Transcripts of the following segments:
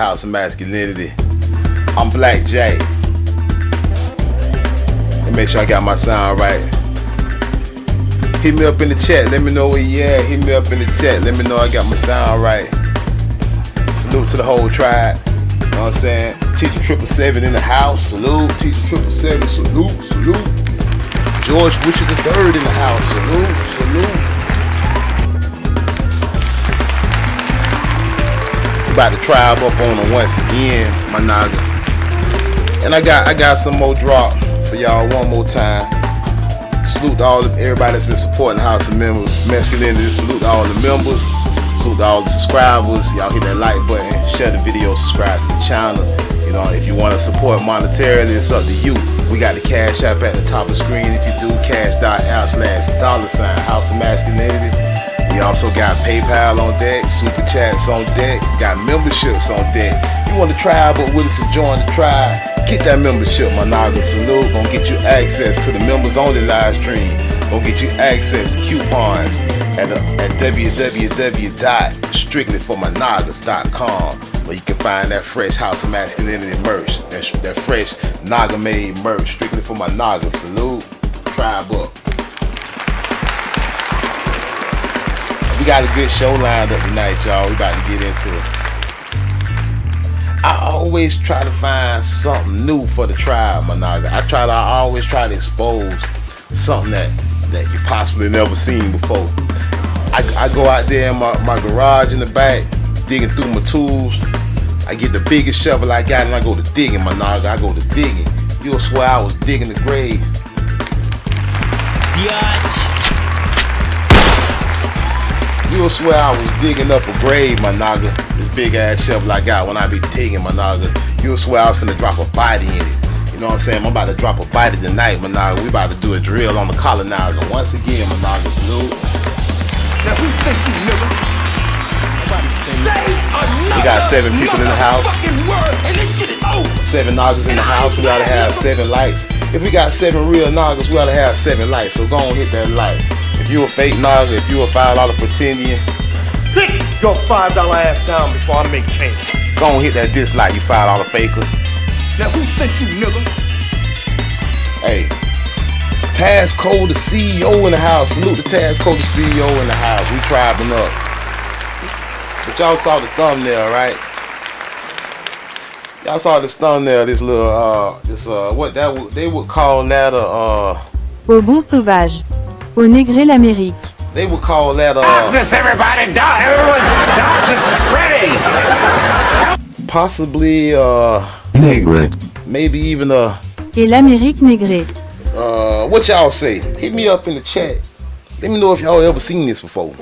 House of Masculinity. I'm Black Jay. And make sure I got my sound right. Hit me up in the chat, let me know where you at. Hit me up in the chat, let me know I got my sound right. Salute to the whole tribe. You know what I'm saying? Teacher 777 in the house. Salute. Teacher 777. Salute. Salute. George Richard III in the house. Salute. Salute. About to tribe up on them once again, my naga. And I got some more drop for y'all one more time. Salute to everybody that's been supporting the House of Masculinity. Salute to all the members. Salute to all the subscribers. Y'all hit that like button, share the video, subscribe to the channel. You know, if you want to support monetarily, it's up to you. We got the Cash App at the top of the screen. If you do, cash.app/$ House of Masculinity. We also got PayPal on deck, Super Chats on deck, got memberships on deck. You want to tribe up with us and join the tribe? Get that membership, my naga. Salute. Gonna get you access to the members only live stream. Gonna get you access to coupons at www.strictlyformynagas.com, where you can find that fresh House of Masculinity merch, that fresh naga made merch, strictly for my nagas. Salute. Tribe up. We got a good show lined up tonight, y'all. We about to get into it. I always try to find something new for the tribe, my naga. I always try to expose something that you possibly never seen before. I go out there in my garage in the back, digging through my tools. I get the biggest shovel I got and I go to digging, my naga. I go to digging. You'll swear I was digging the grave. Biatch. You'll swear I was digging up a grave, my naga. This big ass shovel I got when I be digging, my naga. You'll swear I was finna drop a body in it. You know what I'm saying? I'm about to drop a body tonight, my naga. We about to do a drill on the colonizer once again, my naga. Salute. Now who think you, nigga? We got 7 people in the house. 7 nagas in the house. We gotta have 7 lights. If we got 7 real nagas, we gotta have 7 lights. So go on, hit that light. If you a fake naga, if you a $5 pretendian, sit your $5 ass down before I make change. go on, hit that dislike, you $5 faker. Now who think you, nigga? Hey, Taz Cole, the CEO in the house. Salute to Taz Cole, the CEO in the house. We tribing up. But y'all saw the thumbnail, right? Y'all saw this thumbnail, this little, what they would call that Au bon sauvage. Au Négré l'Amérique. They would call that Darkness, everybody! Everyone! Darkness is ready! possibly Negre. maybe even Et l'Amérique Négrée. what y'all say? Hit me up in the chat. Let me know if y'all ever seen this before.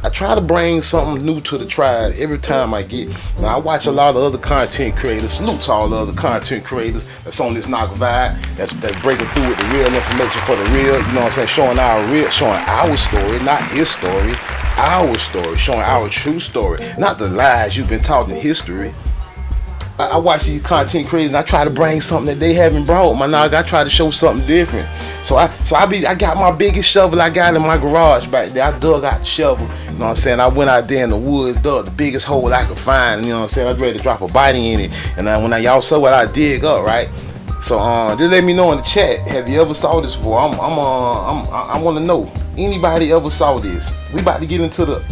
I try to bring something new to the tribe every time I get. Now I watch a lot of other content creators. Salute to all the other content creators that's on this knock vibe, that's breaking through with the real information for the real. You know what I'm saying? Showing our story, not his story. Our story, showing our true story, not the lies you've been taught in history. I watch these content creators and I try to bring something that they haven't brought. My naga, I try to show something different. So I got my biggest shovel I got in my garage back there. I dug out the shovel. You know what I'm saying? I went out there in the woods, dug the biggest hole I could find. You know what I'm saying? I was ready to drop a body in it. And when y'all saw what I dig up, right? So just let me know in the chat. Have you ever saw this before? I want to know. Anybody ever saw this? We about to get into the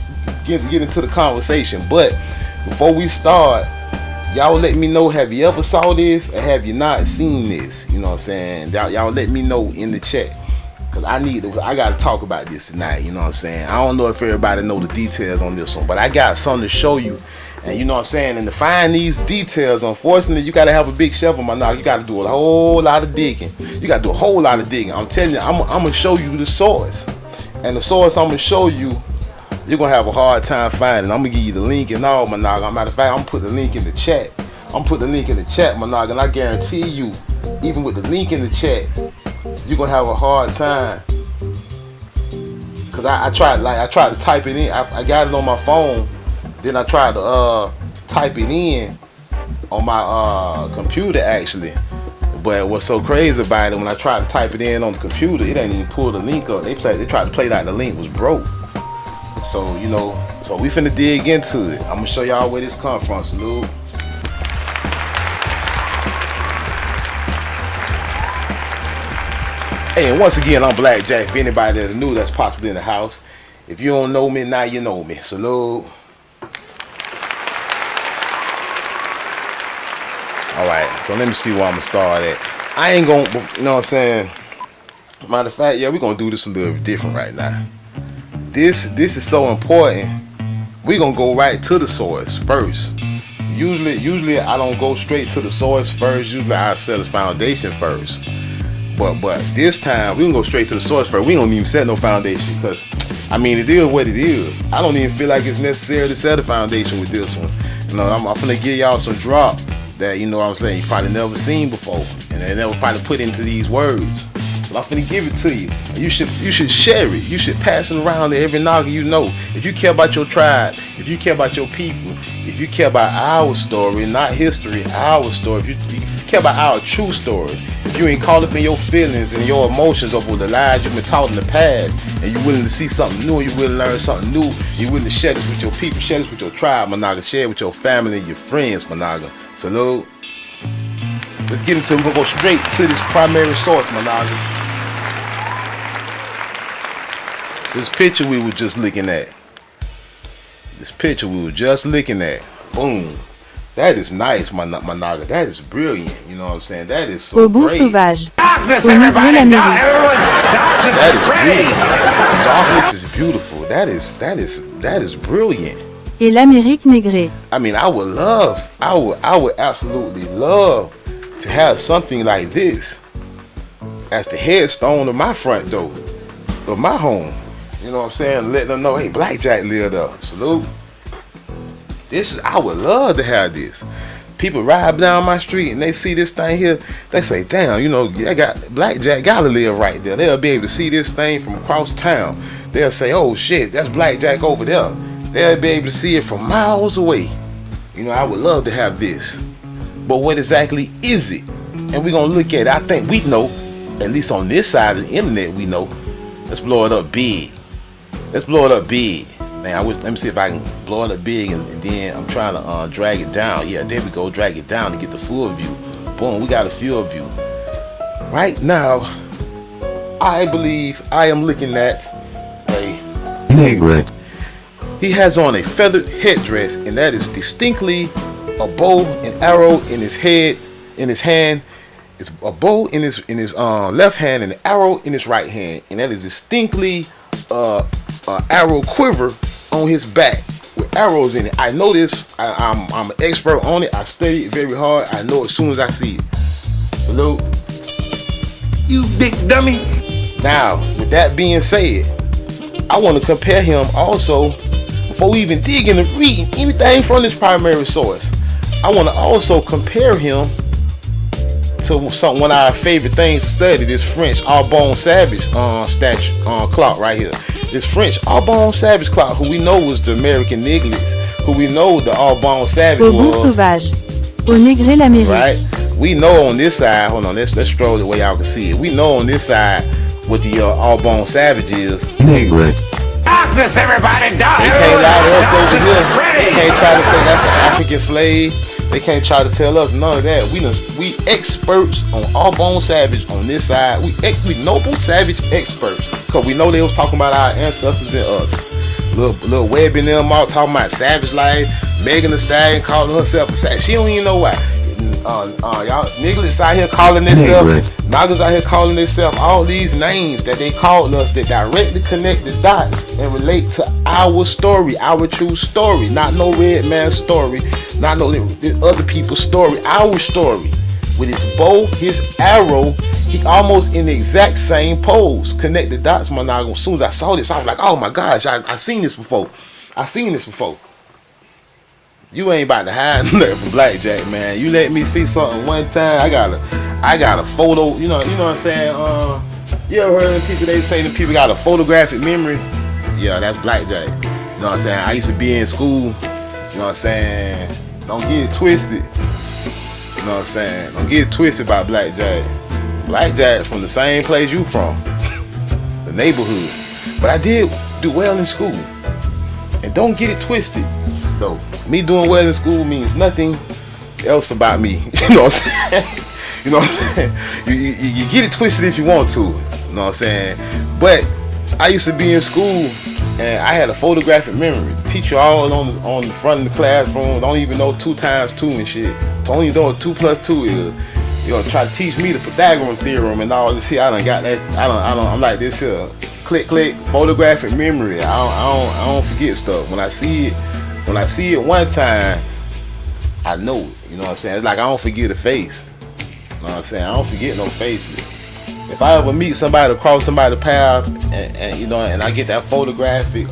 conversation, but before we start, y'all let me know, have you ever saw this or have you not seen this? You know what I'm saying? Y'all let me know in the chat, because I gotta talk about this tonight. You know what I'm saying? I don't know if everybody know the details on this one, but I got something to show you. And you know what I'm saying? And to find these details, unfortunately, you gotta have a big shovel, my naga. You gotta do a whole lot of digging. You gotta do a whole lot of digging. I'm telling you, I'm gonna show you the source. And the source I'm gonna show you, you're gonna have a hard time finding. I'm gonna give you the link and all, my naga. Matter of fact, I'm gonna put the link in the chat. my naga, and I guarantee you, even with the link in the chat, you're gonna have a hard time. Cause I tried to type it in. I got it on my phone, then I tried to type it in on my computer actually. But what's so crazy about it, when I tried to type it in on the computer, it ain't even pull the link up. They tried to play like the link was broke. So, you know, so we finna dig into it. I'm gonna show y'all where this come from, Salute. Hey, and once again, I'm Blackjack. If anybody that's new, that's possibly in the house. If you don't know me, now you know me. Salute. Alright, so let me see where I'm gonna start at. I ain't gonna, you know what I'm saying? Matter of fact, yeah, we're gonna do this a little different right now. This is so important. We're gonna go right to the source first. Usually I don't go straight to the source first. Usually I set the foundation first. But this time we gonna go straight to the source first. We don't even set no foundation because I mean it is what it is. I don't even feel like it's necessary to set a foundation with this one. You know, I'm gonna give y'all some drop that, you know what I'm saying, you probably never seen before and they never probably put into these words. But I'm finna give it to you. You should share it. You should pass it around to every nigga you know. If you care about your tribe, if you care about your people, if you care about our story, not history, our story, if you care about our true story, if you ain't caught up in your feelings and your emotions over the lies you've been taught in the past, and you're willing to see something new, you're willing to learn something new, you're willing to share this with your people, share this with your tribe, my nigga, share it with your family and your friends, my nigga. Salute. Let's get into it. We're gonna go straight to this primary source, my nigga. This picture we were just looking at. Boom. That is nice, my nigga. That is brilliant. You know what I'm saying? That is so Au bon great. sauvage. Darkness, Au everybody! Négré That is l'Amérique. beautiful. That is brilliant. Et l'Amérique Négré. I mean, I would absolutely love to have something like this as the headstone of my front door, of my home. You know what I'm saying? Let them know, hey, Blackjack lived up. Salute. I would love to have this. People ride down my street and they see this thing here, they say, damn, you know, I got Blackjack gotta live right there. They'll be able to see this thing from across town. They'll say, oh shit, that's Blackjack over there. They'll be able to see it from miles away. You know, I would love to have this. But what exactly is it? And we're gonna look at it. I think we know, at least on this side of the internet, we know. Let's blow it up big. Man, let me see if I can blow it up big, and then I'm trying to drag it down. Yeah, there we go. Drag it down to get the full view. Boom, we got a full view. Right now, I believe I am looking at a Negre. He has on a feathered headdress, and that is distinctly a bow and arrow in his head, in his hand. It's a bow in his left hand and an arrow in his right hand, and that is distinctly arrow quiver on his back with arrows in it. I know this. I'm an expert on it. I study it very hard. I know as soon as I see it. Salute. You big dummy! Now, with that being said, I want to compare him also, before we even dig into reading anything from this primary source. I want to also compare him to one of our favorite things to study, this French Arbonne Savage statue clock right here. This French Arbonne Savage clock, who we know was the American Nicholas, who we know the Arbonne Savage Au bon was. sauvage. Au Négré l'Amérique. Right? We know on this side, hold on, let's stroll the way y'all can see it. We know on this side what the Arbonne Savage is. Negre. Darkness, everybody! They can't lie to us over here. They can't try to say that's an African slave. They can't try to tell us none of that. We experts on Arbonne Savage on this side. We Noble Savage experts, because we know they was talking about our ancestors and us. Little Webb in them all talking about savage life. Megan Thee Stallion calling herself a savage. She don't even know why. Y'all niggas out here calling themselves, niggas out here calling themselves all these names that they called us that directly connect the dots and relate to our story, our true story, not no red man story, not no other people's story, our story. With his bow, his arrow, he almost in the exact same pose. Connect the dots, my nigga. As soon as I saw this, I was like, oh my gosh, I seen this before. You ain't about to hide nothing from Blackjack, man. You let me see something one time, I got a photo. You know what I'm saying? You ever heard of people? They say that people got a photographic memory. Yeah, that's Blackjack. You know what I'm saying? I used to be in school. You know what I'm saying? Don't get it twisted. You know what I'm saying? Don't get it twisted by Blackjack. Blackjack's from the same place you from, the neighborhood. But I did do well in school. And don't get it twisted, though. Me doing well in school means nothing else about me. You know what I'm saying? You know what I'm saying? You get it twisted if you want to. You know what I'm saying? But I used to be in school and I had a photographic memory. Teacher all on the front of the classroom don't even know 2 times 2 and shit. Don't even know what 2 plus 2 is. You know, try to teach me the Pythagorean theorem and all this here. I done got that. I'm like this here. Click, photographic memory. I don't forget stuff. When I see it one time, I know it. You know what I'm saying? It's like I don't forget a face. You know what I'm saying? I don't forget no faces. If I ever meet somebody or cross somebody's path and you know, and I get that photographic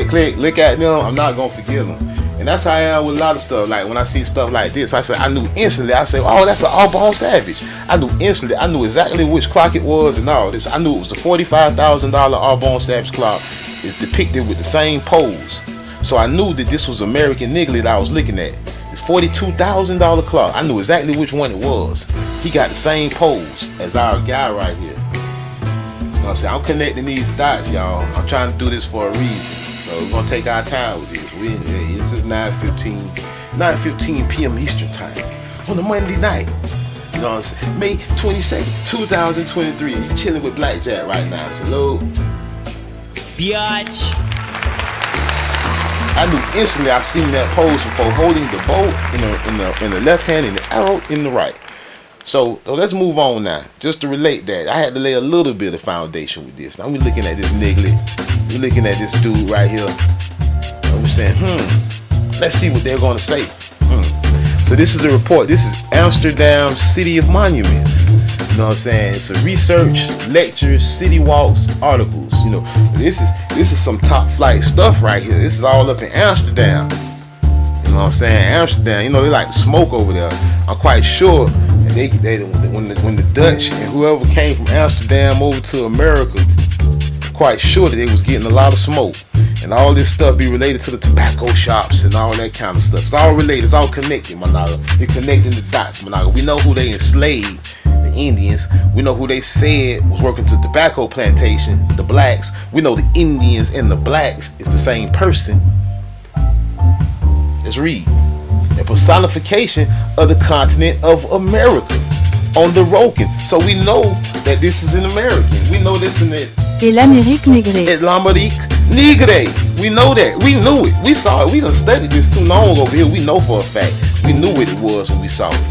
click, look at them, I'm not gonna forget them. And that's how I am with a lot of stuff. Like when I see stuff like this, I knew instantly. I say, oh, that's an Arbonne Savage. I knew instantly. I knew exactly which clock it was and all this. I knew it was the $45,000 Arbonne Savage clock. It's depicted with the same pose. So I knew that this was American Niggly that I was looking at. It's $42,000 clock. I knew exactly which one it was. He got the same pose as our guy right here. You know what I'm saying? I'm connecting these dots, y'all. I'm trying to do this for a reason. So we're gonna take our time with this. It's just 9:15 p.m. Eastern time on a Monday night. You know what I'm saying? May 22nd, 2023. You chilling with Blackjack right now. Salute. Biatch. I knew instantly I seen that pose before, holding the bow in the left hand and the arrow in the right. So let's move on now. Just to relate that, I had to lay a little bit of foundation with this. Now we're looking at this Niggly. We're looking at this dude right here. And we're saying, let's see what they're going to say. So this is the report. This is Amsterdam City of Monuments. You know what I'm saying? It's a research, lectures, city walks, articles. You know, this is some top flight stuff right here. This is all up in Amsterdam. You know what I'm saying? Amsterdam. You know, they like to smoke over there. I'm quite sure when the Dutch and whoever came from Amsterdam over to America, quite sure that they was getting a lot of smoke. And all this stuff be related to the tobacco shops and all that kind of stuff. It's all related. It's all connected, Managa. They're connecting the dots, Managa. We know who they enslaved, the Indians. We know who they said was working to the tobacco plantation, the blacks. We know the Indians and the blacks is the same person. Let's read. A personification of the continent of America on the Roken. So we know that this is an American. We know this in it. Et l'Amérique négrée. Et l'Amérique Nigre. We know that. We knew it. We saw it. We done studied this too long over here. We know for a fact. We knew what it was when we saw it.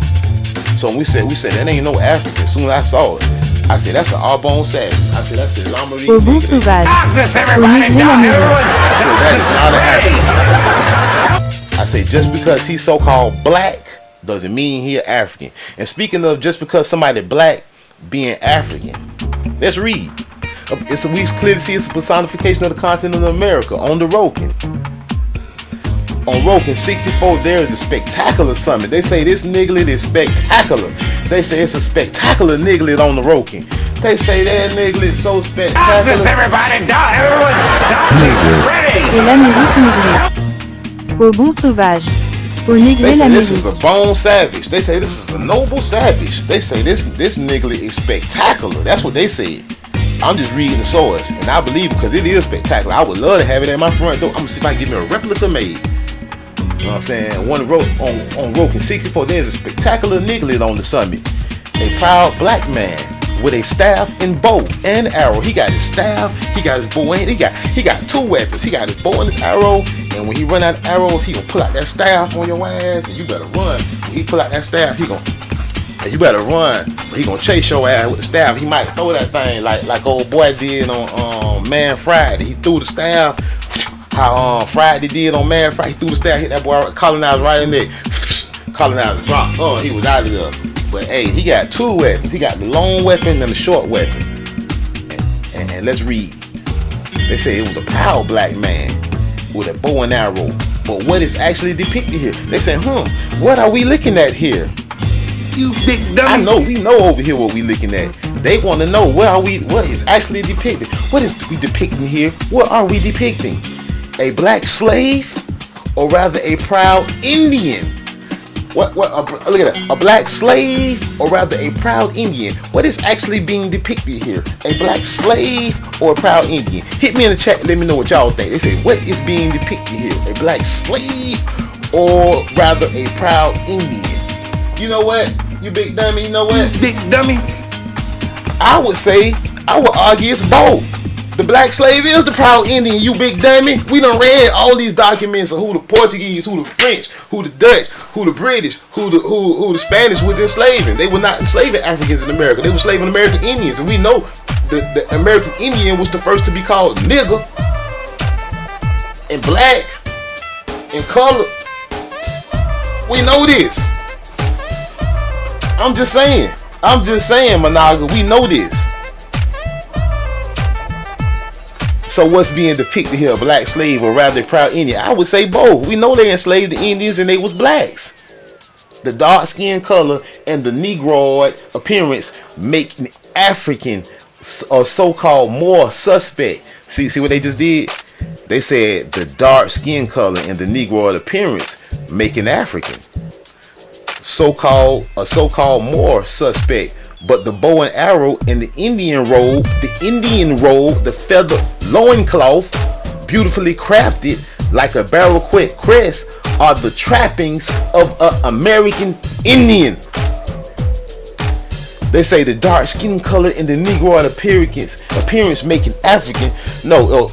So when we said that ain't no African. As soon as I saw it, I said that's an Arbonne Savage. I said that's an l'Amérique Au bon Nigre. sauvage. Au Everybody, négré l'Amérique. I said that is not an African. I say just because he's so-called black doesn't mean he's African. And speaking of just because somebody black being African, let's read. We clearly see it's a personification of the continent of America on the Roken. On Roken 64, there is a spectacular summit. They say this Niggly is spectacular. They say it's a spectacular Niggly on the Roken. They say that Niggly is so spectacular. Everybody, die! Everyone, die! Ready! Et l'Amérique négrée. Au bon sauvage. Au négré They say this is l'Amérique. a bone savage. They say this is a noble savage. They say this Niggly is spectacular. That's what they said. I'm just reading the source, and I believe it because it is spectacular. I would love to have it at my front door. I'm gonna see if I can get me a replica made. You know what I'm saying? One rope on Roken 64, there's a spectacular Niggly on the summit. A proud black man with a staff and bow and arrow. He got his staff, he got his bow, and he got 2 weapons. He got his bow and his arrow, and when he run out of arrows, he gonna pull out that staff on your ass, and you better run. When he pull out that staff, you better run. But he gonna chase your ass with the staff. He might throw that thing like old boy did on Man Friday. He threw the staff. How Friday did on Man Friday. He threw the staff, hit that boy Colonizer right in there. Colonizer dropped. He was out of there. But hey, he got 2 weapons. He got the long weapon and the short weapon. And let's read. They say it was a proud black man with a bow and arrow. But what is actually depicted here? They say, what are we looking at here? You big dummy! I know, we know over here what we looking at. They want to know what is actually depicted. What is we depicting here? What are we depicting? A black slave, or rather a proud Indian? Look at that. A black slave, or rather a proud Indian? What is actually being depicted here? A black slave or a proud Indian? Hit me in the chat and let me know what y'all think. They say, what is being depicted here? A black slave, or rather a proud Indian? You know what? You big dummy, you know what? Big dummy. I would argue it's both. The black slave is the proud Indian, you big dummy. We done read all these documents of who the Portuguese, who the French, who the Dutch, who the British, who the Spanish was enslaving. They were not enslaving Africans in America. They were enslaving American Indians. And we know the American Indian was the first to be called nigger and black and color. We know this. I'm just saying, Managa, we know this. So what's being depicted here, a black slave or rather a proud Indian? I would say both. We know they enslaved the Indians and they was blacks. The dark skin color and the Negroid appearance make an African or so-called more suspect. See what they just did? They said the dark skin color and the Negroid appearance make an African so-called more suspect. But the bow and arrow and the Indian robe, the feather loincloth, beautifully crafted like a Baroquet crest, are the trappings of an American Indian. They say the dark skin color and the Negroid appearance make an African. No.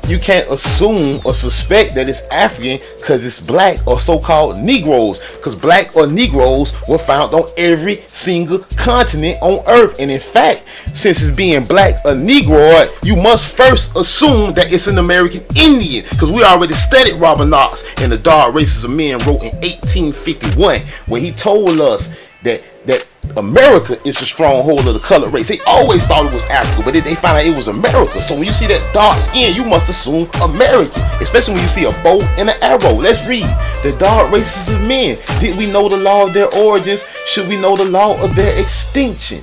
You can't assume or suspect that it's African because it's black or so-called Negroes. Because black or Negroes were found on every single continent on earth. And in fact, since it's being black or Negroid, you must first assume that it's an American Indian. Because we already studied Robert Knox in The Dark Races of Men wrote in 1851 when he told us that America is the stronghold of the colored race. They always thought it was Africa, but then they found out it was America. So when you see that dark skin, you must assume American, especially when you see a bow and an arrow. Let's read. The dark races of men. Did we know the law of their origins? Should we know the law of their extinction?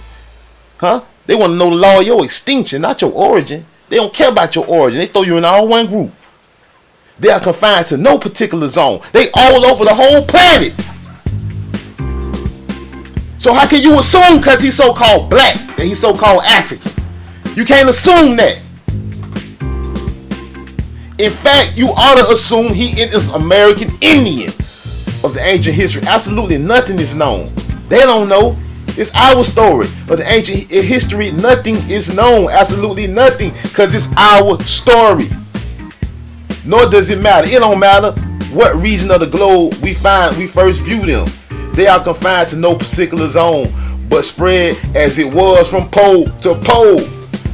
Huh? They want to know the law of your extinction, not your origin. They don't care about your origin. They throw you in all one group. They are confined to no particular zone. They all over the whole planet. So how can you assume because he's so-called black that he's so-called African? You can't assume that. In fact, you ought to assume he is American Indian of the ancient history. Absolutely nothing is known. They don't know. It's our story of the ancient history. Nothing is known. Absolutely nothing, because it's our story. Nor does it matter. It don't matter what region of the globe we first view them. They are confined to no particular zone, but spread as it was from pole to pole.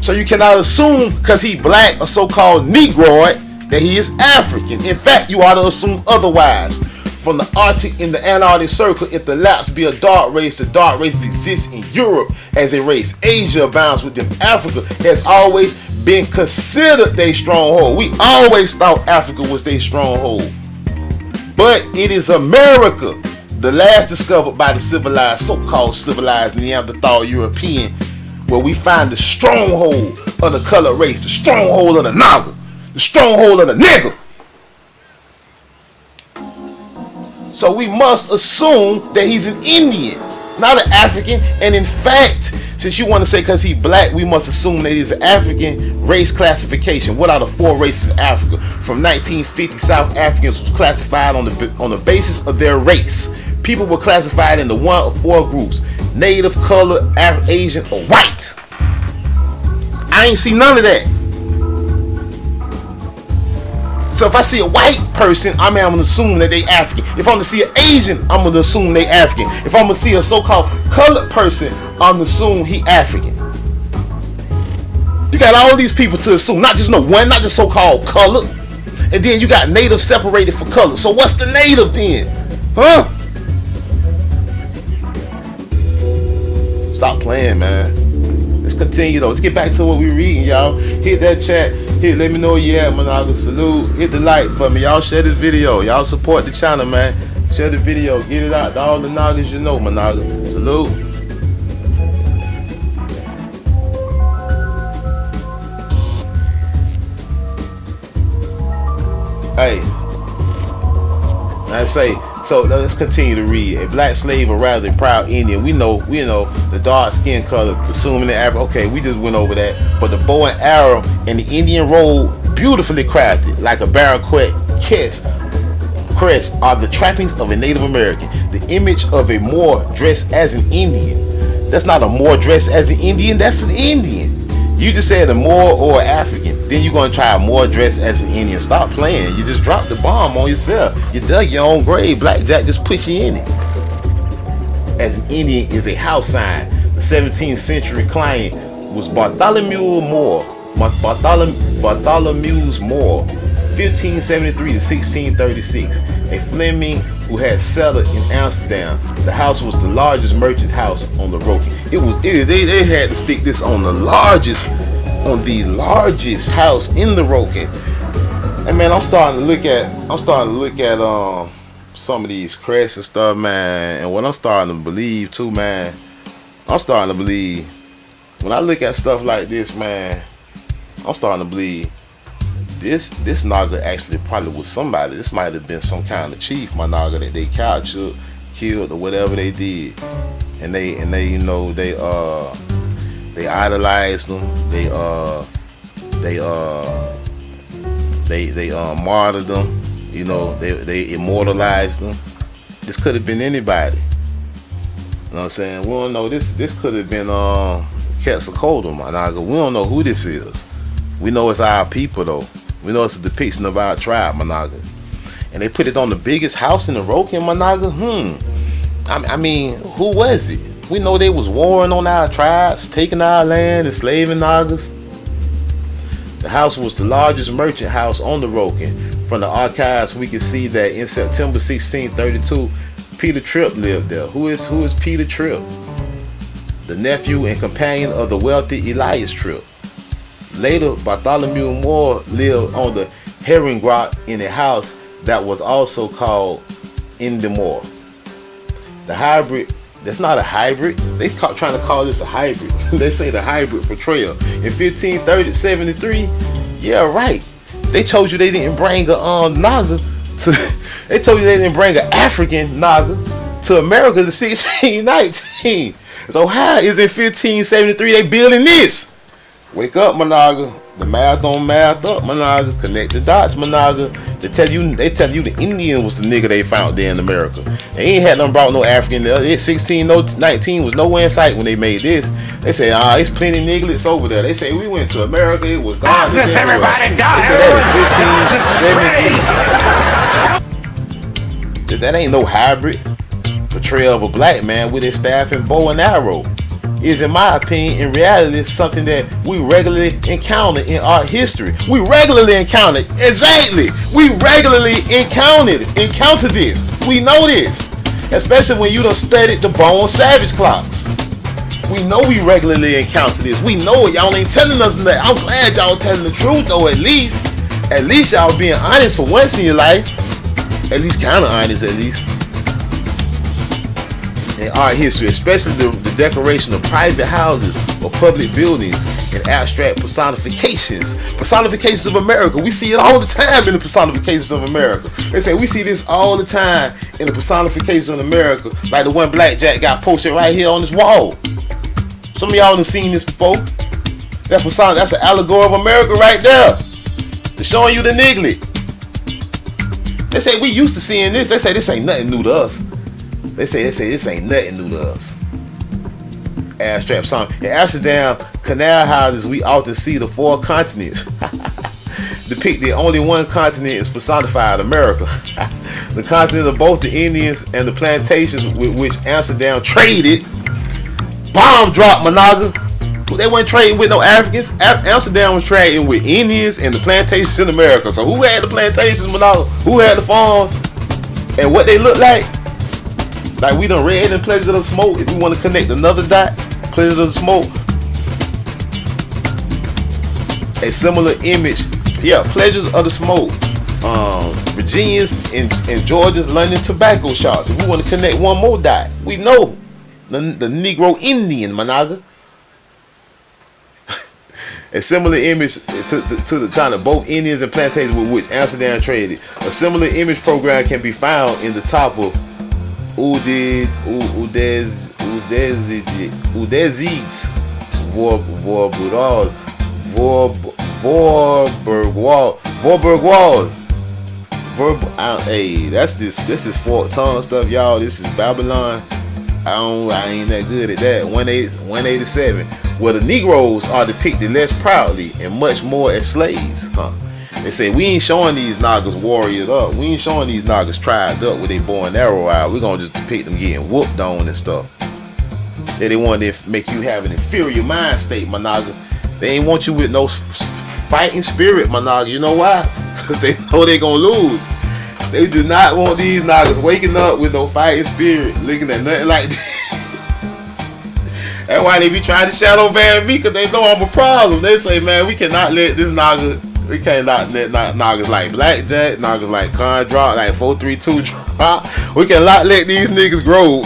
So you cannot assume because he black or so-called Negroid that he is African. In fact, you ought to assume otherwise. From the Arctic in the Antarctic Circle, if the Lapps be a dark race, the dark races exist in Europe as a race. Asia abounds with them. Africa has always been considered their stronghold. We always thought Africa was their stronghold. But it is America, the last discovered by the civilized, so-called civilized Neanderthal European, where we find the stronghold of the colored race, the stronghold of the Naga, the stronghold of the nigger. So we must assume that he's an Indian, not an African. And in fact, since you want to say because he's black, we must assume that he's an African race classification. What are the 4 races of Africa? From 1950, South Africans was classified on the basis of their race. People were classified into 1 of 4 groups: native, colored, Asian, or white. I ain't see none of that. So if I see a white person, I'm gonna assume that they African. If I'm gonna see an Asian, I'm gonna assume they African. If I'm gonna see a so-called colored person, I'm gonna assume he African. You got all these people to assume, not just one, not just so-called colored. And then you got native separated for color. So what's the native then? Huh? Stop playing, man. Let's continue though. Let's get back to what we're reading, y'all. Hit that chat. Let me know where you at, Managa. Salute. Hit the like for me. Y'all share this video. Y'all support the channel, man. Share the video. Get it out to all the Nagas you know, Managa. Salute. Hey. I say, so let's continue to read. A black slave, or rather a proud Indian. We know the dark skin color, assuming the Africa. Okay, we just went over that. But the bow and arrow and the Indian robe, beautifully crafted, like a Baroquet kiss, crest are the trappings of a Native American. The image of a Moor dressed as an Indian. That's not a Moor dressed as an Indian. That's an Indian. You just said a Moor or African. Then you're going to try a Moor dressed as an Indian. Stop playing. You just dropped the bomb on yourself. You dug your own grave. Blackjack just put you in it. As an Indian is a house sign. The 17th century client was Bartholomew Moore. Bartholomew's Moore, 1573 to 1636. A Fleming who had settled in Amsterdam. The house was the largest merchant house on the Rokin. They had to stick this on the largest house in the Rokin. And man, I'm starting to look at some of these crests and stuff, man. And what I'm starting to believe too, man, when I look at stuff like this, man, I'm starting to believe this Naga actually probably was somebody. This might have been some kind of chief, my Naga, that they captured, killed, or whatever they did. And they idolized them. They martyred them. You know, they immortalized them. This could have been anybody. You know what I'm saying? We don't know. This could have been Quetzalcoatl, my Naga. We don't know who this is. We know it's our people though. We know it's a depiction of our tribe, Managa. And they put it on the biggest house in the Rokin, Managa. I mean, who was it? We know they was warring on our tribes, taking our land, enslaving Nagas. The house was the largest merchant house on the Rokin. From the archives, we can see that in September 1632, Peter Tripp lived there. Who is Peter Tripp? The nephew and companion of the wealthy Elias Tripp. Later, Bartholomew Moore lived on the Herringrock in a house that was also called Indemore. The hybrid, that's not a hybrid. They trying to call this a hybrid. They say the hybrid portrayal. In 1573, yeah, right. They told you they didn't bring a Naga to. They told you they didn't bring an African Naga to America to 1619. So how is in 1573 they building this? Wake up, Managa. The math don't math up, Managa. Connect the dots, Managa. They tell you the Indian was the nigga they found there in America. They ain't had them brought no African there. 1619 was nowhere in sight when they made this. They say, it's plenty nigglets over there. They say we went to America, it was gone. They said that in 1573. That ain't no hybrid portrayal of a black man with his staff and bow and arrow. Is, in my opinion, in reality, something that we regularly encounter in art history. We regularly encounter it. Exactly. We regularly encounter this. We know this. Especially when you done studied the Bone Savage clocks. We know we regularly encounter this. We know it. Y'all ain't telling us that. I'm glad y'all telling the truth though, at least. At least y'all being honest for once in your life. At least kind of honest, at least. In art history, especially the decoration of private houses or public buildings and abstract personifications of America. We see it all the time in the personifications of America. They say we see this all the time in the personifications of America, like the one Blackjack got posted right here on this wall. Some of y'all have seen this before. That's an allegory of America right there. They're showing you the niglet. They say we used to seeing this. They say this ain't nothing new to us. They say this ain't nothing new to us. Abstract song. In Amsterdam canal houses, we often see the four continents depicted. Only one continent is personified, America. The continent of both the Indians and the plantations with which Amsterdam traded. Bomb drop, Managa. They weren't trading with no Africans. Amsterdam was trading with Indians and the plantations in America. So who had the plantations, Managa? Who had the farms? And what they look like? Like we done read in Pleasure of the Smoke. If you want to connect another dot, Pleasure of the Smoke. A similar image. Yeah, Pleasures of the Smoke. Virginians and Georgia's London tobacco shops. If we want to connect one more dot, we know the Negro Indian, Managa. A similar image to the kind of both Indians and plantations with which Amsterdam traded. A similar image program can be found in the top of Udezigt verbal. Hey, this is forked tongue stuff, y'all. This is Babylon. I ain't that good at that. 187. Where the Negroes are depicted less proudly and much more as slaves. They say we ain't showing these Nagas warriors up. We ain't showing these Nagas tried up with their bow and arrow out. We're gonna just depict them getting whooped on and stuff. They want to make you have an inferior mind state, my Naga. They ain't want you with no fighting spirit, my Naga. You know why? Because they know they gonna lose. They do not want these Nagas waking up with no fighting spirit, looking at nothing like that. That's why they be trying to shadow ban me, because they know I'm a problem. They say, man, we cannot let this Naga, we cannot let Nagas like Blackjack, Nagas like Con drop, like 432 drop. We cannot let these niggas grow.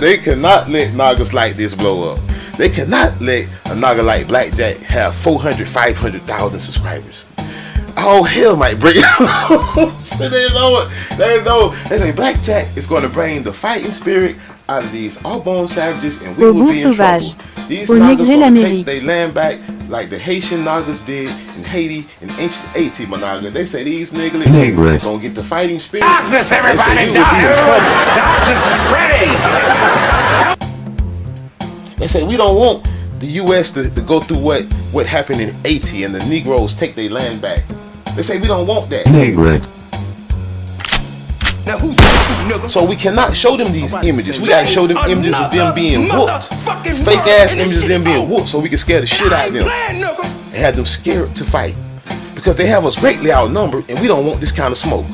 They cannot let Nagas like this blow up. They cannot let a Naga like Blackjack have 400, 500,000 subscribers. Oh, hell might break loose. They know. They say Blackjack is going to bring the fighting spirit out of these all-born savages, and we will be in trouble. These Nagas going to take their land back like the Haitian Nagas did in Haiti in ancient Haiti, my Naga. They say these niggas are going to get the fighting spirit. Darkness, everybody! Darkness is ready! They say we don't want the U.S. to go through what happened in Haiti and the Negroes take their land back. They say we don't want that. Now who's so we cannot show them these images. We gotta show them images of them being whooped. Fake ass images of them being whooped so we can scare the shit out of them. And have them scared to fight. Because they have us greatly outnumbered and we don't want this kind of smoke.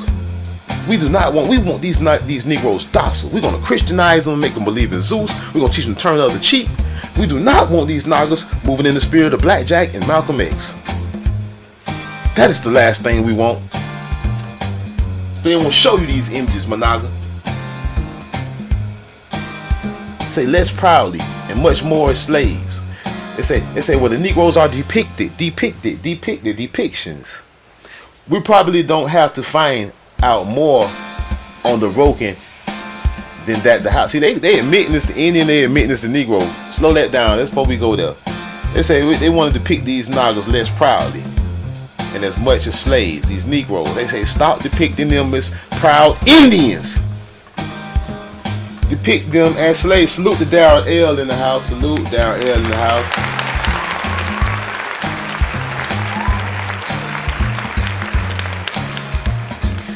We want these Negroes docile. We're gonna Christianize them, make them believe in Zeus. We're gonna teach them to turn the other cheek. We do not want these Nagas moving in the spirit of Blackjack and Malcolm X. That is the last thing we want. They will show you these images, my Naga. Say less proudly and much more as slaves. They say well, the Negroes are depictions. We probably don't have to find out more on the Roken than that the house. See, they admitting this to Indian, they admitting this to Negro. Slow that down. That's before we go there. They say they want to depict these Nagas less proudly and as much as slaves. These Negroes. They say stop depicting them as proud Indians. Depict them as slaves. Salute to Darryl L in the house. Salute Darryl L in the house.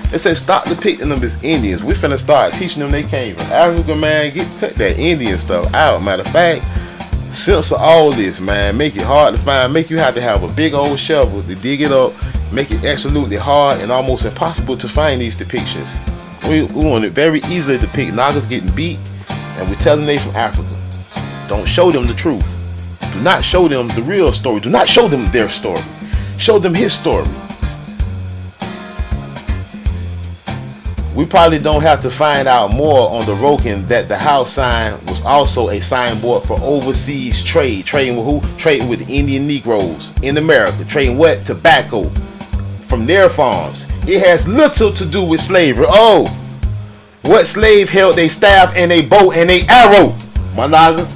They say stop depicting them as Indians. We finna start teaching them they came from Africa, man. Cut that Indian stuff out. Matter of fact, censor all this, man. Make it hard to find. Make you have to have a big old shovel to dig it up. Make it absolutely hard and almost impossible to find these depictions. We want it very easily to depict Nagas getting beat, and we're telling they from Africa. Don't show them the truth. Do not show them the real story. Do not show them their story. Show them his story. We probably don't have to find out more on the Roken that the house sign was also a signboard for overseas trade. Trading with who? Trading with Indian Negroes in America. Trading what? Tobacco from their farms. It has little to do with slavery. Oh, what slave held they staff and a bow and a arrow? My Naga.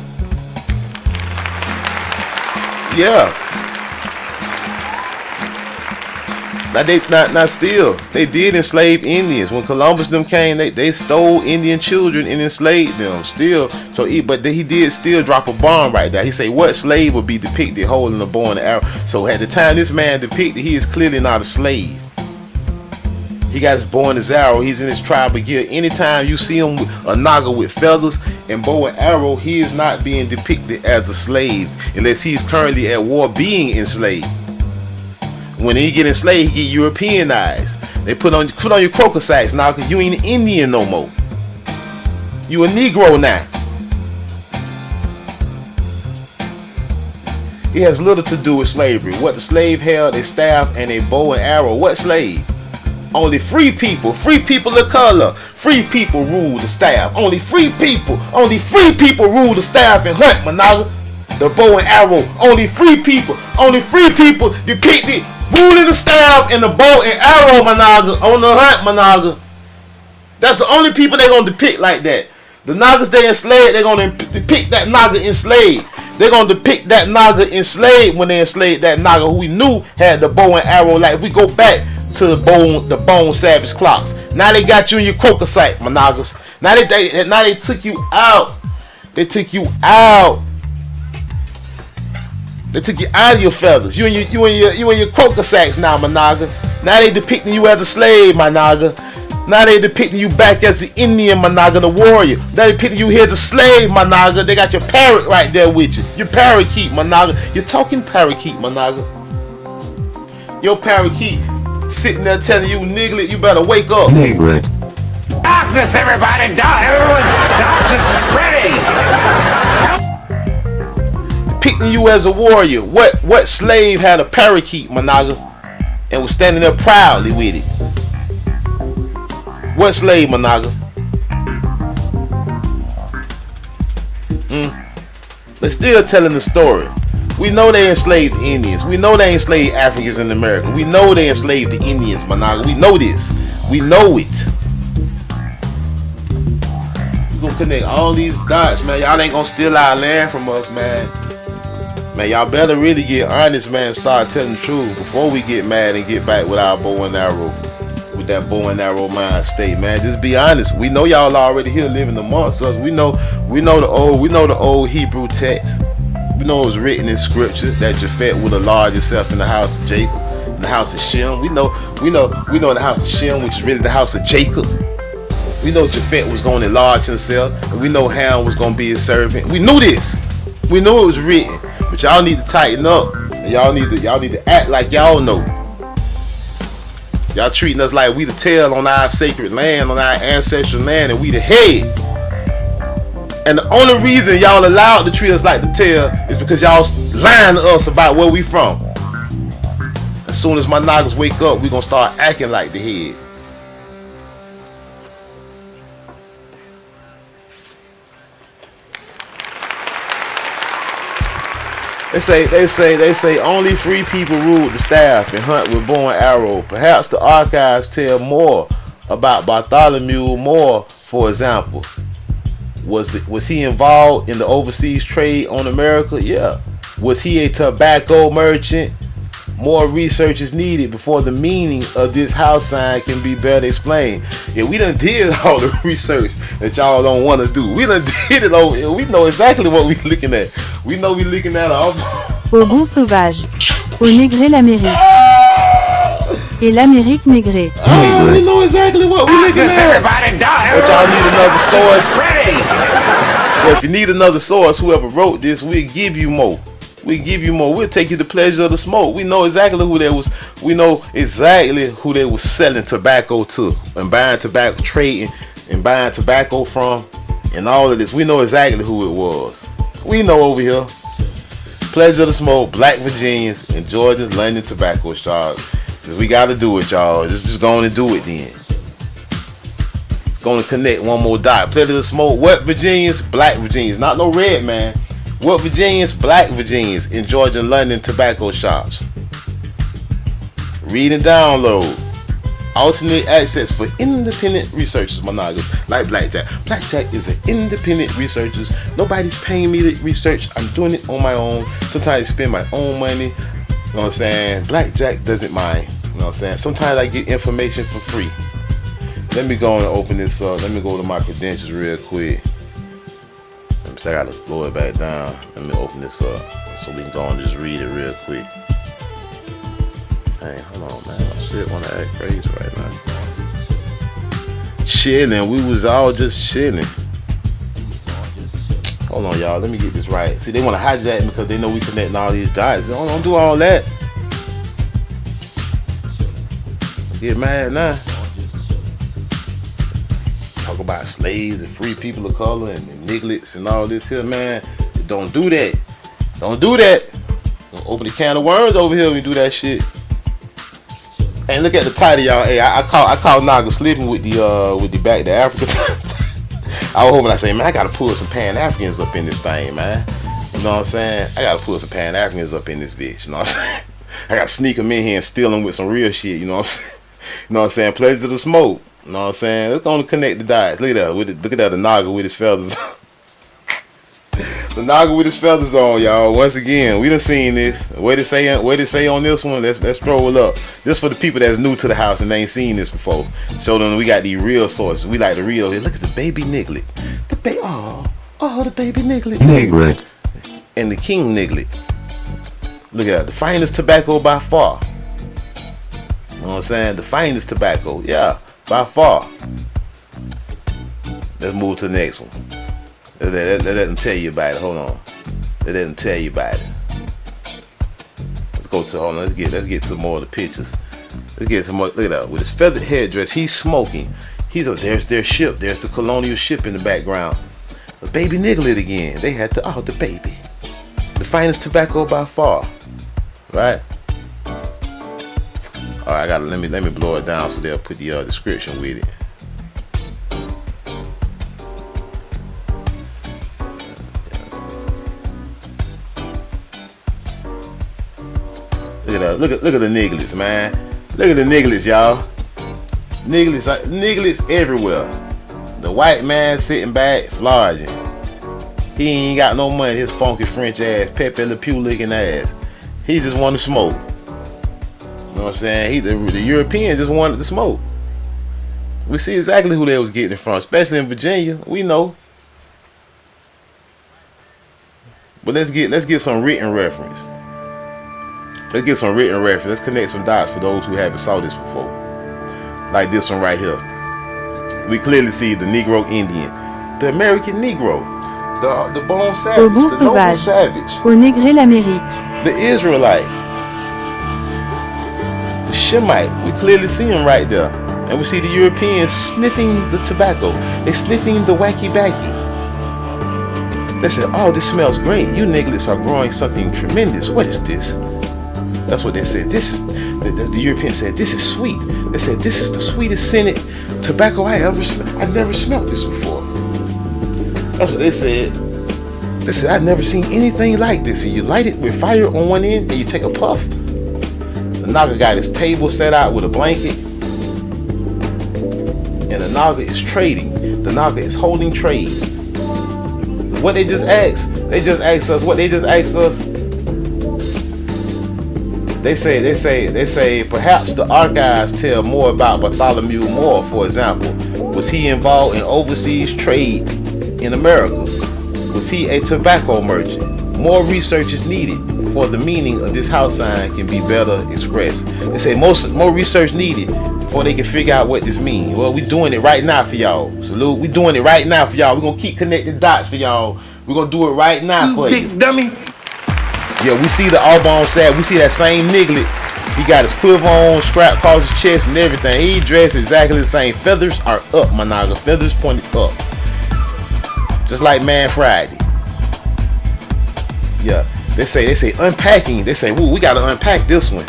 Yeah. Now still, they did enslave Indians. When Columbus them came, they stole Indian children and enslaved them. Still, but he did still drop a bomb right there. He say, what slave would be depicted holding a bow and an arrow? So at the time this man depicted, he is clearly not a slave. He got his bow and his arrow. He's in his tribal gear. Anytime you see him, a Naga with feathers and bow and arrow, he is not being depicted as a slave unless he's currently at war being enslaved. When he get enslaved, he get Europeanized. They put on your croaker sacks now, cause you ain't Indian no more. You a Negro now. It has little to do with slavery. What the slave held, a staff and a bow and arrow. What slave? Only free people of color. Free people rule the staff. Only free people rule the staff and hunt, my Naga. The bow and arrow. Only free people depicted ruling the staff and the bow and arrow, my Naga. On the hunt, my Naga. That's the only people they gonna depict like that. The Nagas they enslaved, they gonna depict that Naga enslaved. They're gonna depict that Naga enslaved when they enslaved that Naga who we knew had the bow and arrow. Like if we go back to the bone savage clocks. Now they got you in your croaker sight, my niggas. Now they took you out. They took you out. They took you out of your feathers. You in your croaker sacks now, my naga. Now they depicting you as a slave, my naga. Now they depicting you back as the Indian, my naga, the warrior. Now they depicting you here as a slave, my naga. They got your parrot right there with you. Your parakeet, my naga. You're talking parakeet, my naga. Your parakeet sitting there telling you, Niglet, you better wake up. Niglet. Darkness, everybody! Everyone! Darkness is spreading! Depicting you as a warrior. What slave had a parakeet, my naga, and was standing there proudly with it? What slave, my naga? They're still telling the story. We know they enslaved the Indians. We know they enslaved Africans in America. We know they enslaved the Indians, my naga. We know this. We know it. We're gonna connect all these dots, man. Y'all ain't gonna steal our land from us, man. Man, y'all better really get honest, man, and start telling the truth before we get mad and get back with our bow and arrow. With that bow and arrow mind state, man. Just be honest. We know y'all already here living amongst us. We know the old Hebrew text. We know it was written in scripture that Japhet would have lodged himself in the house of Jacob, in the house of Shem. We know in the house of Shem, which is really the house of Jacob. We know Japhet was going to enlarge himself, and we know Ham was going to be his servant. We knew this. We knew it was written. But y'all need to tighten up, and y'all need to act like y'all know. Y'all treating us like we the tail on our sacred land, on our ancestral land, and we the head. And the only reason y'all allowed to treat us like the tail is because y'all lying to us about where we from. As soon as my niggas wake up, we gonna start acting like the head. They say only free people ruled the staff and hunt with bow and arrow. Perhaps the archives tell more about Bartholomew Moore, for example. Was he involved in the overseas trade on America? Yeah. Was he a tobacco merchant? More research is needed before the meaning of this house sign can be better explained. Yeah, we done did all the research that y'all don't want to do. We done did it over. We know exactly what we looking at. We know we looking at all. Au bon sauvage. Au négré l'Amérique. Et l'Amérique négrée. We know exactly what we looking at. But y'all need another source. Well, if you need another source, whoever wrote this, we'll give you more. We'll give you more. We'll take you the pleasure of the smoke. We know exactly who they was. We know exactly who they was selling tobacco to and buying tobacco, trading and buying tobacco from, and all of this. We know exactly who it was. We know over here. Pleasure of the smoke, Black Virginians, and Georgia's London tobacco shops. Cause we gotta do it, y'all. Just going to do it then. It's gonna connect one more dot. Pleasure of the smoke. What Virginians? Black Virginians. Not no red man. What Virginians? Black Virginians in Georgia and London tobacco shops. Read and download. Alternate access for independent researchers, my niggas, like Blackjack. Blackjack is an independent researchers. Nobody's paying me to research. I'm doing it on my own. Sometimes I spend my own money. You know what I'm saying? Blackjack doesn't mind. You know what I'm saying? Sometimes I get information for free. Let me go and open this up. Let me go to my credentials real quick. I gotta slow it back down. Let me open this up so we can go and just read it real quick. Hey, hold on, man. I shit wanna act crazy right now. Chilling. We was all just chilling. Hold on, y'all. Let me get this right. See, they wanna hijack me because they know we connecting all these dots. Don't do all that. Get mad now. Talk about slaves and free people of color and niglets and all this here, man. Don't do that. Don't do that. Don't open the can of worms over here when you do that shit. And look at the title, y'all. Hey, I caught Naga sleeping with the back to Africa. I was hoping I say, man, I gotta pull some Pan Africans up in this thing, man. You know what I'm saying? I gotta pull some Pan Africans up in this bitch. You know what I'm saying? I gotta sneak them in here and steal them with some real shit. You know what I'm saying? You know what I'm saying? Pleasure to smoke. You know what I'm saying? Let's go and connect the dots. Look at that. Look at that, the Naga with his feathers. The Naga with his feathers on, y'all. Once again, we done seen this. What it say on this one? Let's scroll up. This for the people that's new to the house and they ain't seen this before. Show them we got these real sources. We like the real. Hey, look at the baby Niglet. The baby Niglet. Niglet. And the King Niglet. Look at that. The finest tobacco by far. You know what I'm saying? The finest tobacco. Yeah, by far. Let's move to the next one. Let them tell you about it. Hold on. Let them tell you about it. Let's go to hold on. Let's get to more of the pictures. Let's get some more. Look at that. With his feathered headdress, he's smoking. There's their ship. There's the colonial ship in the background. The baby Niglet again. They had the baby. The finest tobacco by far. Right? Alright, let me blow it down so they'll put the description with it. Look at the Niglets, man. Look at the Niglets, y'all. Niglets everywhere. The white man sitting back, flogging. He ain't got no money. His funky French ass, Pepe Le Pew looking ass. He just wanted to smoke. You know what I'm saying? The European just wanted to smoke. We see exactly who they was getting it from, especially in Virginia. We know. But let's get some written reference. Let's connect some dots for those who haven't saw this before. Like this one right here. We clearly see the Negro Indian, the American Negro, the Bone Savage, Au Bon the Noble Sauvage, Savage, au Négré l'Amérique, the Israelite, the Shemite. We clearly see him right there. And we see the Europeans sniffing the tobacco. They sniffing the wacky backy. They said, oh, this smells great. You Niglets are growing something tremendous. What is this? That's what they said. The Europeans said, this is sweet. They said, this is the sweetest scented tobacco I've never smelled this before. That's what they said. They said, I've never seen anything like this. And you light it with fire on one end and you take a puff. The Naga got his table set out with a blanket. And the Naga is trading. The Naga is holding trade. What they just asked us. They say perhaps the archives tell more about Bartholomew Moore, for example. Was he involved in overseas trade in America? Was he a tobacco merchant? More research is needed before the meaning of this house sign can be better expressed. They say more research needed before they can figure out what this means. Well, we're doing it right now for y'all. Salute. We're doing it right now for y'all. We're going to keep connecting dots for y'all. We're going to do it right now for you. Big dummy. Yeah, we see the Audubon Savage. We see that same Niglet. He got his quiver on, strap across his chest and everything. He dressed exactly the same. Feathers are up, my Naga. Feathers pointed up. Just like Man Friday. Yeah, they say unpacking. They say, we got to unpack this one.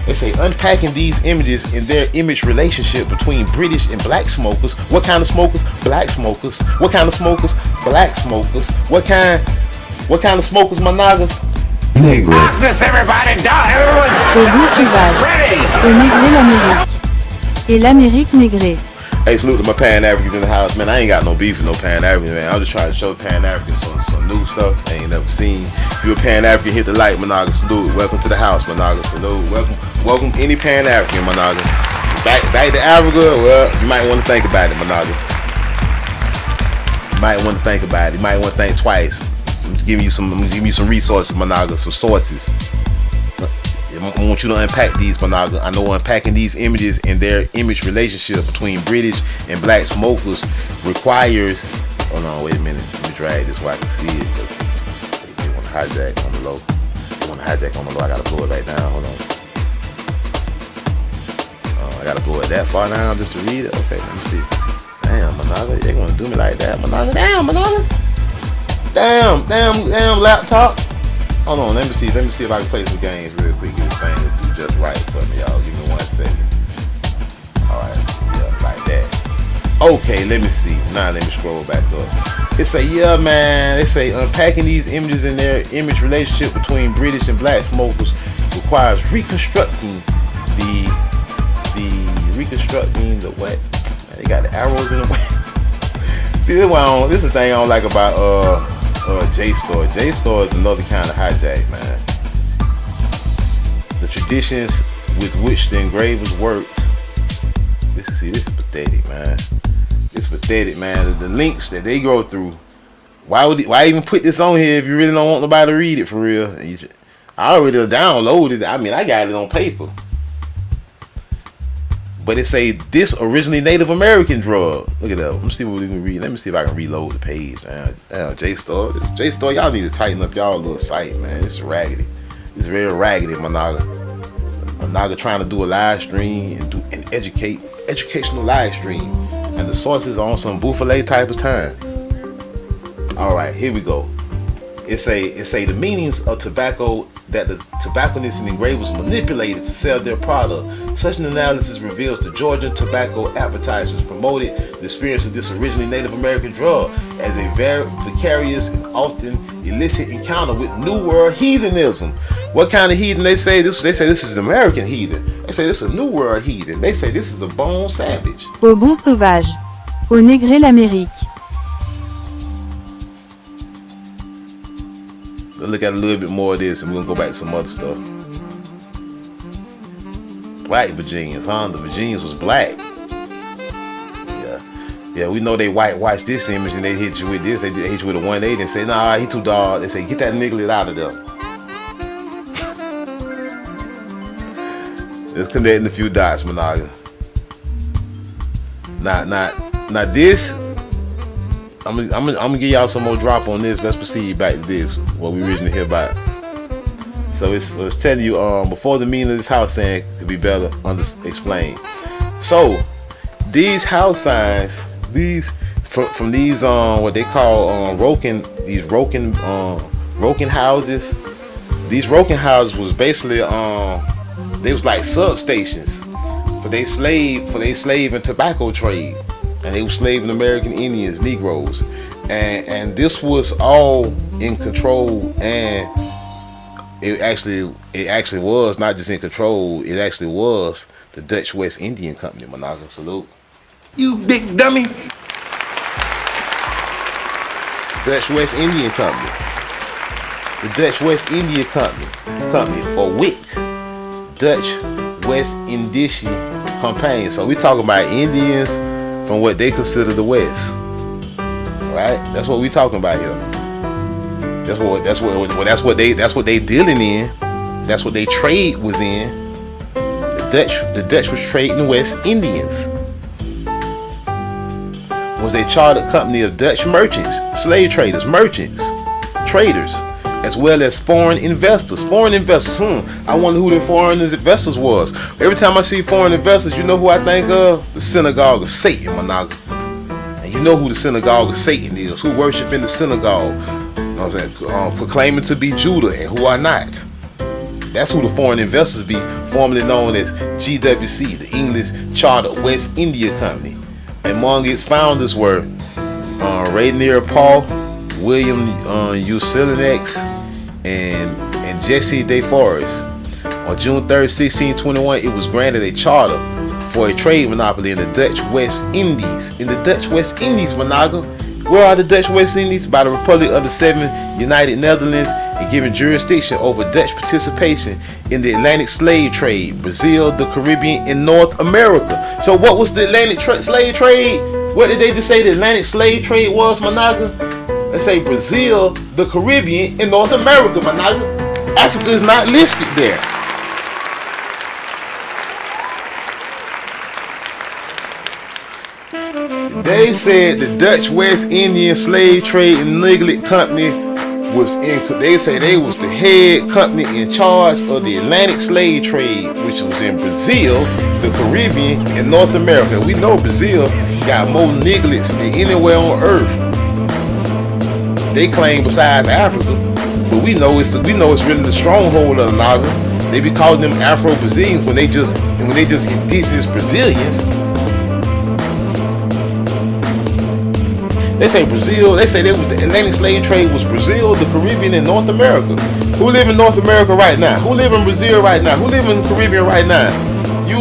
They say unpacking these images and their image relationship between British and black smokers. What kind of smokers? Black smokers. What kind of smokers? Black smokers. What kind of smokers, my Nagas? Niglet. Darkness, everybody! Everyone! au Bon Sauvage, Ready! au Négré l'Amérique, et l'Amérique Négrée. Hey, salute to my Pan-Africans in the house, man. I ain't got no beef with no Pan-Africans, man. I'm just trying to show Pan-Africans some new stuff they ain't never seen. If you're a Pan-African, hit the like, Managa. Salute. Welcome to the house, Managa. Salute. Welcome any Pan-African, Managa. Back to Africa, well, you might want to think about it, Managa. You might want to think about it. You might want to think twice. I'm just giving you some resources, Managa, some sources. I want you to unpack these, Managa. I know unpacking these images and their image relationship between British and black smokers requires. Hold on, wait a minute. Let me drag this so I can see it. They want to hijack on the low. I gotta blow it right down. Hold on. I gotta blow it that far down just to read it. Okay, let me see. Damn, Managa, they gonna do me like that, Managa. Damn, Managa. Damn, laptop. Hold on, let me see if I can play some games real quick. Get this thing to do just right for me, y'all. Give me 1 second. Alright, yeah, like that. Okay, let me see. Now let me scroll back up. It say, yeah, man. They say unpacking these images and their image relationship between British and black smokers requires reconstructing the what? Man, they got the arrows in the way. See, this is the thing I don't like about JSTOR. JSTOR is another kind of hijack, man. The traditions with which the engravers worked. This is pathetic, man. It's pathetic, man. The links that they go through. Why even put this on here if you really don't want nobody to read it for real? I already downloaded it. I mean, I got it on paper. But it say this originally Native American drug. Look at that. Let me see what we can read. Let me see if I can reload the page. JSTOR. JSTOR, y'all need to tighten up y'all little site, man. It's raggedy. It's very raggedy, Managa. Managa trying to do a live stream and do an educational live stream. And the sources are on some buffet type of time. Alright, here we go. It say the meanings of tobacco, that the tobacconists and engravers manipulated to sell their product. Such an analysis reveals the Georgian tobacco advertisers promoted the experience of this originally Native American drug as a very vicarious and often illicit encounter with New World heathenism. What kind of heathen they say this? They say this is an American heathen. They say this is a New World heathen. They say this is a bone savage. Au bon sauvage. Au négrer l'Amérique. Let's look at a little bit more of this and we're gonna go back to some other stuff. Black Virginians, huh? The Virginians was black. Yeah, we know they whitewash this image and they hit you with this. They hit you with a 180 and say, nah, he too dark. They say, get that nigga out of there. Let's connect a few dots, Managa. Now this, I'm gonna give y'all some more drop on this. Let's proceed back to this, what we originally hear about. So it's telling you before the meaning of this house sign could be better explained. So these house signs, these from these what they call roken houses. These roken houses was basically they was like substations for they slave and tobacco trade. And they were slaving American Indians, Negroes, and this was all in control. And it actually was not just in control. It actually was the Dutch West Indian Company. Managa, salute. You big dummy. Dutch West Indian Company. The Dutch West India Company, or WIC, Dutch West Indische Company. So we talking about Indians from what they consider the West, right? That's what we talking about here. That's what they dealing in. That's what they trade was in. The Dutch was trading West Indians. Was a chartered company of Dutch merchants, slave traders, traders, as well as foreign investors. I wonder who the foreign investors was. Every time I see foreign investors, you know who I think of? The synagogue of Satan, Managa. And you know who the synagogue of Satan is, who worship in the synagogue, you know what I'm saying, proclaiming to be Judah and who are not. That's who the foreign investors be, formerly known as GWC, the English Chartered West India Company. Among its founders were Rainier Paul, William Ucelinex, and Jesse DeForest. On June 3rd, 1621, it was granted a charter for a trade monopoly in the Dutch West Indies. Managa. Where are the Dutch West Indies? By the Republic of the Seven United Netherlands, and given jurisdiction over Dutch participation in the Atlantic slave trade, Brazil, the Caribbean, and North America. So what was the Atlantic slave trade? What did they just say the Atlantic slave trade was, Managa? Let's say Brazil, the Caribbean, and North America, Managa. Africa is not listed there. They said the Dutch West Indian Slave Trade and Niglet Company was they say they was the head company in charge of the Atlantic slave trade, which was in Brazil, the Caribbean, and North America. We know Brazil got more niglets than anywhere on earth. They claim besides Africa, but we know it's really the stronghold of the Naga. They be calling them Afro-Brazilians when they just indigenous Brazilians. They say Brazil, the Atlantic slave trade was Brazil, the Caribbean, and North America. Who live in North America right now? Who live in Brazil right now? Who live in the Caribbean right now? You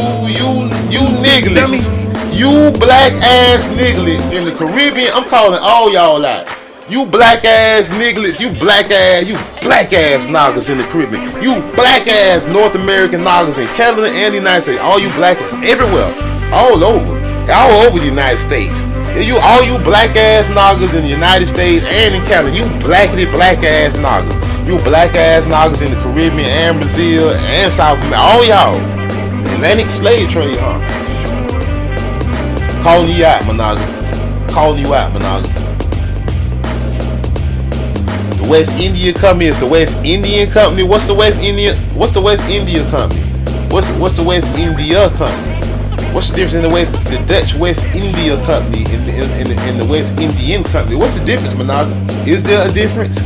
nigglets. You black ass nigglets in the Caribbean. I'm calling all y'all out. You black ass nigglets, you black ass Nagas in the Caribbean, you black ass North American Nagas in Canada and the United States, all you black everywhere, all over the United States. All you black ass Nagas in the United States and in Canada, you black ass Nagas. You black ass Nagas in the Caribbean and Brazil and South America, all y'all. The Atlantic slave trade, huh? Calling you out, Managa. Calling you out, Managa. The West India Company is the West Indian Company. What's the West India? What's the West India Company? What's the West India Company? What's the difference in the Dutch West India Company and the West Indian Company? What's the difference, Managa? Is there a difference?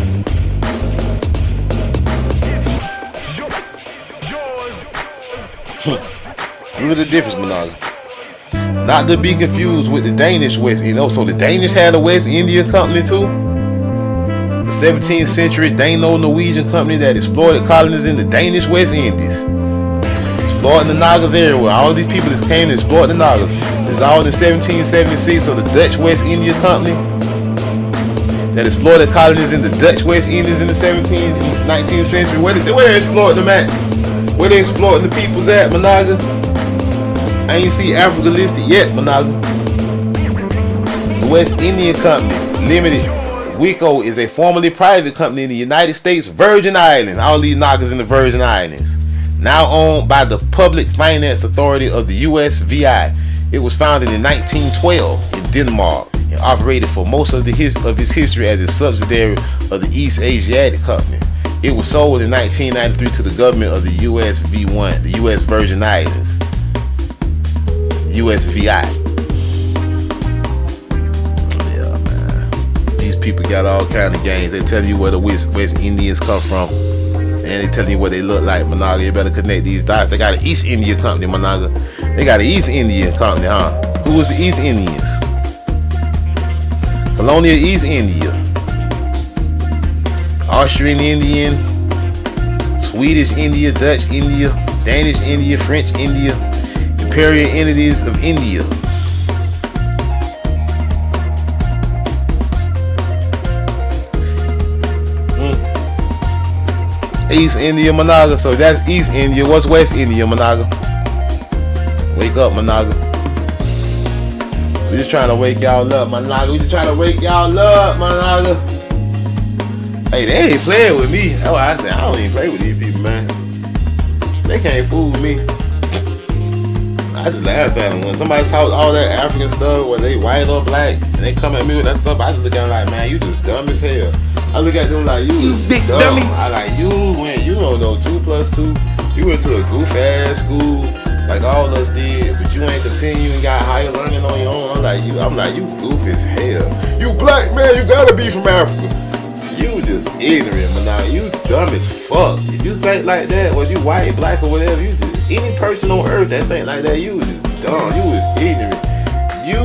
Look at the difference, Managa. Not to be confused with the Danish West India. So the Danish had a West India Company too. The 17th century Dano-Norwegian company that exploited colonies in the Danish West Indies. Exploiting the Nagas everywhere. All these people that came to exploit the Nagas. It's all in 1776. So the Dutch West India Company that exploited colonies in the Dutch West Indies in the 17th and 19th century. Where they exploit them at? Where they exploiting the peoples at, Managa? I ain't see Africa listed yet, Managa. The West India Company Limited, WICO, is a formerly private company in the United States Virgin Islands. All these Nagas in the Virgin Islands. Now owned by the Public Finance Authority of the USVI. It was founded in 1912 in Denmark and operated for most of its history as a subsidiary of the East Asiatic Company. It was sold in 1993 to the government of the USV1, the US Virgin Islands. USVI. Yeah, man. These people got all kind of games. They tell you where the West Indians come from, and they tell you what they look like, Managa. You better connect these dots. They got an East India Company, Managa. They got an East India Company, huh? Who was the East Indians? Colonial East India. Austrian Indian, Swedish India, Dutch India, Danish India, French India, Imperial Entities of India. East India, Managa. So that's East India. What's West India, Managa? Wake up, Managa. We just trying to wake y'all up, Managa. We just trying to wake y'all up, Managa. Hey, they ain't playing with me. That's why I said I don't even play with these people, man. They can't fool me. I just laugh at them when somebody talks all that African stuff, whether they white or black, and they come at me with that stuff. I just look at them like, man, you just dumb as hell. I look at them like, you big dumb. Dummy. I like, you don't know 2 plus 2. You went to a goof ass school like all of us did, but you ain't continue and got higher learning on your own. I'm like, you goof as hell. You black, man, you gotta be from Africa. You just ignorant, man. Now you dumb as fuck. If you think like that, whether you white, black, or whatever, you just any person on earth that think like that, you just dumb. You is ignorant. You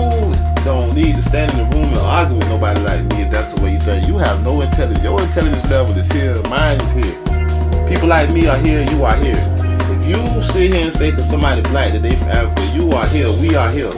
don't need to stand in the room and argue with nobody like me if that's the way you think. You have no intelligence. Your intelligence level is here. Mine is here. People like me are here. You are here. If you sit here and say to somebody black that they from Africa, you are here. We are here.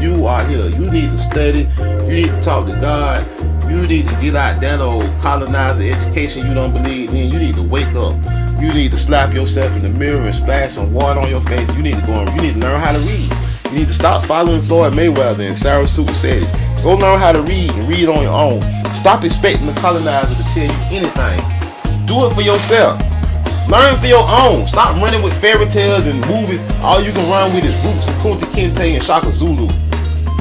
You are here. You need to study. You need to talk to God. You need to get out that old colonizer education you don't believe in. You need to wake up. You need to slap yourself in the mirror and splash some water on your face. You need to go and you need to learn how to read. You need to stop following Floyd Mayweather and Sarah Super said it. Go learn how to read and read on your own. Stop expecting the colonizer to tell you anything. Do it for yourself. Learn for your own. Stop running with fairy tales and movies. All you can run with is Roots and Kunta Kinte and Shaka Zulu.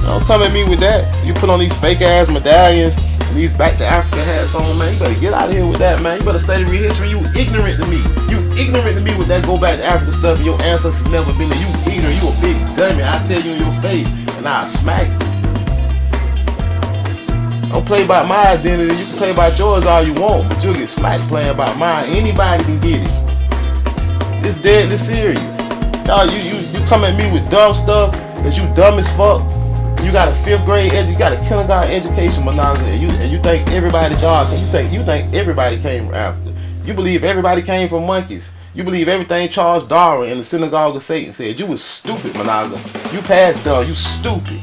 Don't come at me with that. You put on these fake ass medallions, these back to Africa hats on, man. You better get out of here with that, man. You better study real history. You ignorant to me. You ignorant to me with that go back to Africa stuff and your ancestors never been there. You ignorant. You a big dummy. I tell you in your face and I'll smack you. Don't play about my identity. You can play about yours all you want, but you'll get smacked playing about mine. Anybody can get it. It's deadly serious. Y'all, you come at me with dumb stuff because you dumb as fuck. You got a 5th grade you got a kindergarten education, monogamy, and you think everybody dog. You think everybody came from Africa. You believe everybody came from monkeys. You believe everything Charles Darwin in the synagogue of Satan said. You was stupid, monogamy. You passed dumb. You stupid.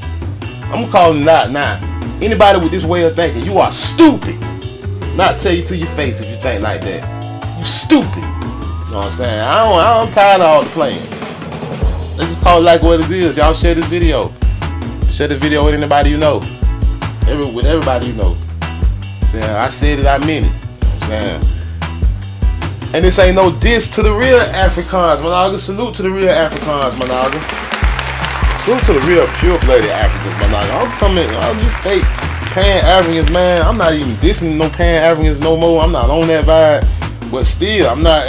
I'm calling it out now. Anybody with this way of thinking, you are stupid. Not tell you to your face if you think like that. You stupid. You know what I'm saying? I'm tired of all the playing. Let's just call it like what it is. Y'all share this video. Share this video with anybody you know. With everybody you know. I said it, I meant it. You know what I'm saying? And this ain't no diss to the real Africans, my nigga. Salute to the real Africans, my nigga. Salute to the real pure-blooded Africans, my nigga. I'm coming, all you fake Pan-Africans, man. I'm not even dissing no Pan-Africans no more. I'm not on that vibe. But still, I'm not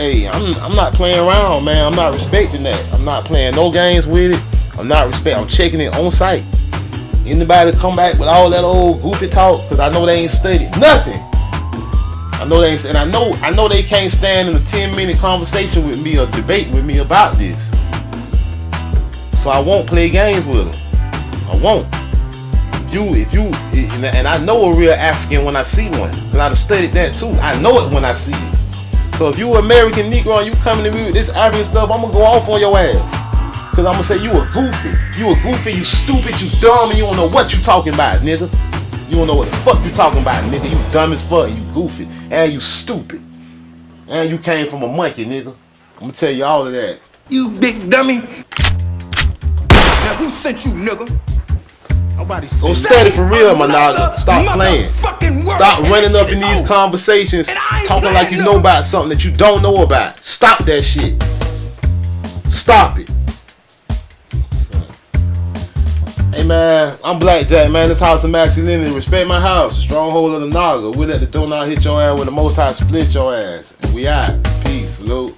playing around, man. I'm not respecting that. I'm not playing no games with it. I'm checking it on site. Anybody come back with all that old goofy talk, because I know they ain't studied nothing. I know they ain't, and I know they can't stand in a 10-minute conversation with me or debate with me about this. So I won't play games with them. I won't. And I know a real African when I see one, because I done studied that too. I know it when I see it. So if you an American Negro and you coming to me with this African stuff, I'm gonna go off on your ass. Cause I'm gonna say you a goofy. You a goofy, you stupid, you dumb, and you don't know what you talking about, nigga. You don't know what the fuck you talking about, nigga. You dumb as fuck, you goofy, and you stupid. And you came from a monkey, nigga. I'm gonna tell you all of that. You big dummy. Now who sent you, nigga? Nobody sent you. Go study for real, my nigga. Stop playing. Stop running up in these conversations talking like you know about something that you don't know about. Stop that shit. Stop it. Hey man, I'm Blackjack, man. This house of masculinity. Respect my house. Stronghold of the Naga. We let the door not hit your ass when the Most High split your ass. And we out. Peace. Salute.